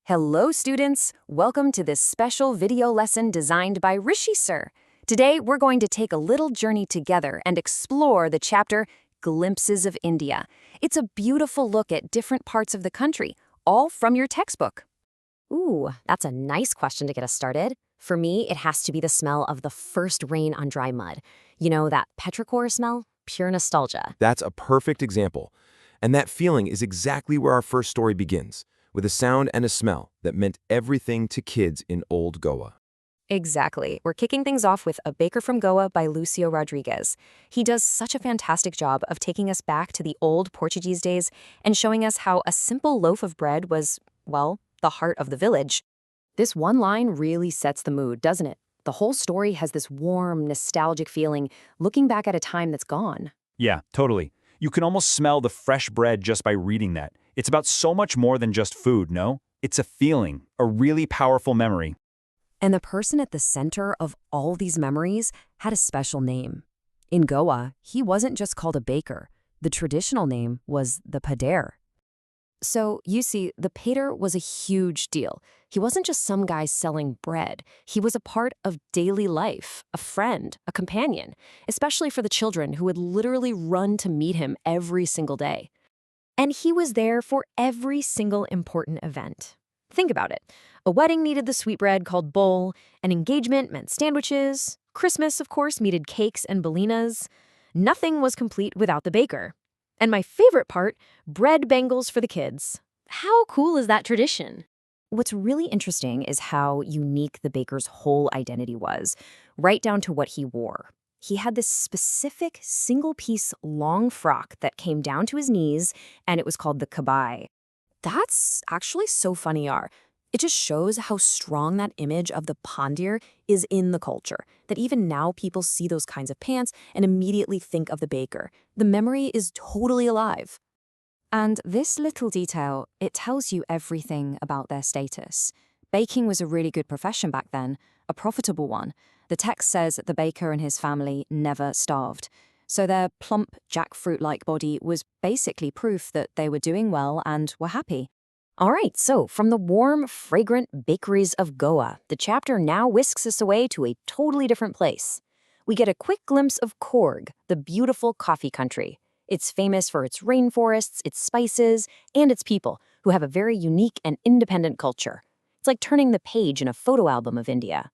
Hello students, welcome to this special video lesson designed by Rishi Sir. Today we're going to take a little journey together and explore the chapter Glimpses of India. It's a beautiful look at different parts of the country, all from your textbook. Ooh, that's a nice question to get us started. For me, it has to be the smell of the first rain on dry mud. You know, that petrichor smell? Pure nostalgia. That's a perfect example. And that feeling is exactly where our first story begins, with a sound and a smell that meant everything to kids in old Goa. Exactly. We're kicking things off with A Baker from Goa by Lucio Rodriguez. He does such a fantastic job of taking us back to the old Portuguese days and showing us how a simple loaf of bread was, well, the heart of the village. This one line really sets the mood, doesn't it? The whole story has this warm, nostalgic feeling, looking back at a time that's gone. Yeah, totally. You can almost smell the fresh bread just by reading that. It's about so much more than just food, no? It's a feeling, a really powerful memory. And the person at the center of all these memories had a special name. In Goa, he wasn't just called a baker. The traditional name was the pader. So, you see, the pater was a huge deal. He wasn't just some guy selling bread. He was a part of daily life, a friend, a companion, especially for the children who would literally run to meet him every single day. And he was there for every single important event. Think about it. A wedding needed the sweetbread called bowl, an engagement meant sandwiches, Christmas, of course, needed cakes and bolinas. Nothing was complete without the baker. And my favorite part, bread bangles for the kids. How cool is that tradition? What's really interesting is how unique the baker's whole identity was, right down to what he wore. He had this specific single-piece long frock that came down to his knees, and it was called the kabai. That's actually so funny, Yar. It just shows how strong that image of the pandir is in the culture, that even now people see those kinds of pants and immediately think of the baker. The memory is totally alive. And this little detail, it tells you everything about their status. Baking was a really good profession back then, a profitable one. The text says that the baker and his family never starved. So their plump, jackfruit-like body was basically proof that they were doing well and were happy. All right, so from the warm, fragrant bakeries of Goa, the chapter now whisks us away to a totally different place. We get a quick glimpse of Coorg, the beautiful coffee country. It's famous for its rainforests, its spices, and its people, who have a very unique and independent culture. It's like turning the page in a photo album of India.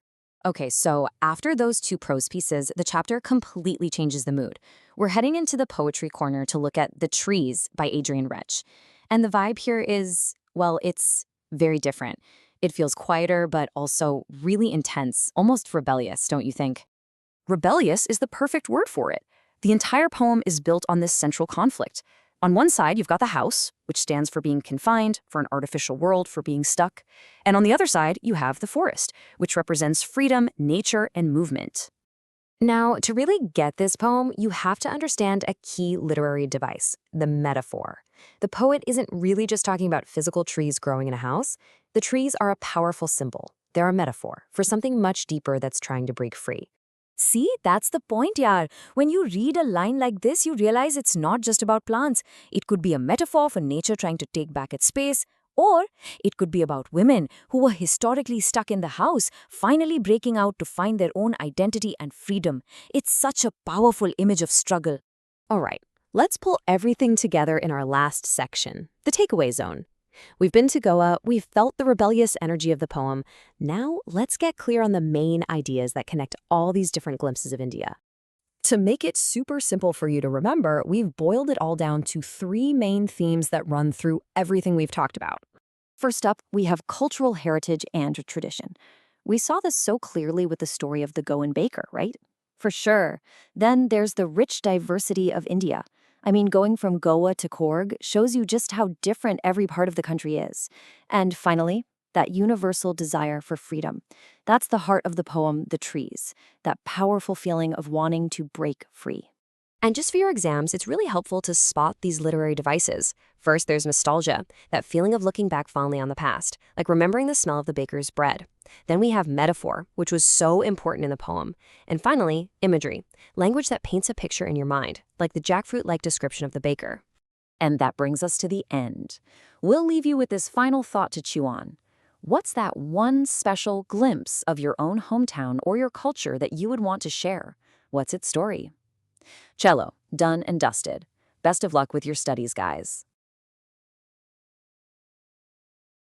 Okay, so after those two prose pieces, the chapter completely changes the mood. We're heading into the poetry corner to look at The Trees by Adrian Rech. And the vibe here is, well, it's very different. It feels quieter, but also really intense, almost rebellious, don't you think? Rebellious is the perfect word for it. The entire poem is built on this central conflict. On one side, you've got the house, which stands for being confined, for an artificial world, for being stuck. And on the other side, you have the forest, which represents freedom, nature, and movement. Now, to really get this poem, you have to understand a key literary device, the metaphor. The poet isn't really just talking about physical trees growing in a house. The trees are a powerful symbol. They're a metaphor for something much deeper that's trying to break free. See, that's the point, yaar. When you read a line like this, you realize it's not just about plants. It could be a metaphor for nature trying to take back its space, or it could be about women who were historically stuck in the house, finally breaking out to find their own identity and freedom. It's such a powerful image of struggle. All right, let's pull everything together in our last section, the takeaway zone. We've been to Goa, we've felt the rebellious energy of the poem. Now, let's get clear on the main ideas that connect all these different glimpses of India. To make it super simple for you to remember, we've boiled it all down to three main themes that run through everything we've talked about. First up, we have cultural heritage and tradition. We saw this so clearly with the story of the Goan baker, right? For sure. Then there's the rich diversity of India. I mean, going from Goa to Coorg shows you just how different every part of the country is. And finally, that universal desire for freedom. That's the heart of the poem, The Trees, that powerful feeling of wanting to break free. And just for your exams, it's really helpful to spot these literary devices. First, there's nostalgia, that feeling of looking back fondly on the past, like remembering the smell of the baker's bread. Then we have metaphor, which was so important in the poem. And finally, imagery, language that paints a picture in your mind, like the jackfruit-like description of the baker. And that brings us to the end. We'll leave you with this final thought to chew on. What's that one special glimpse of your own hometown or your culture that you would want to share? What's its story? Cello, done and dusted. Best of luck with your studies, guys.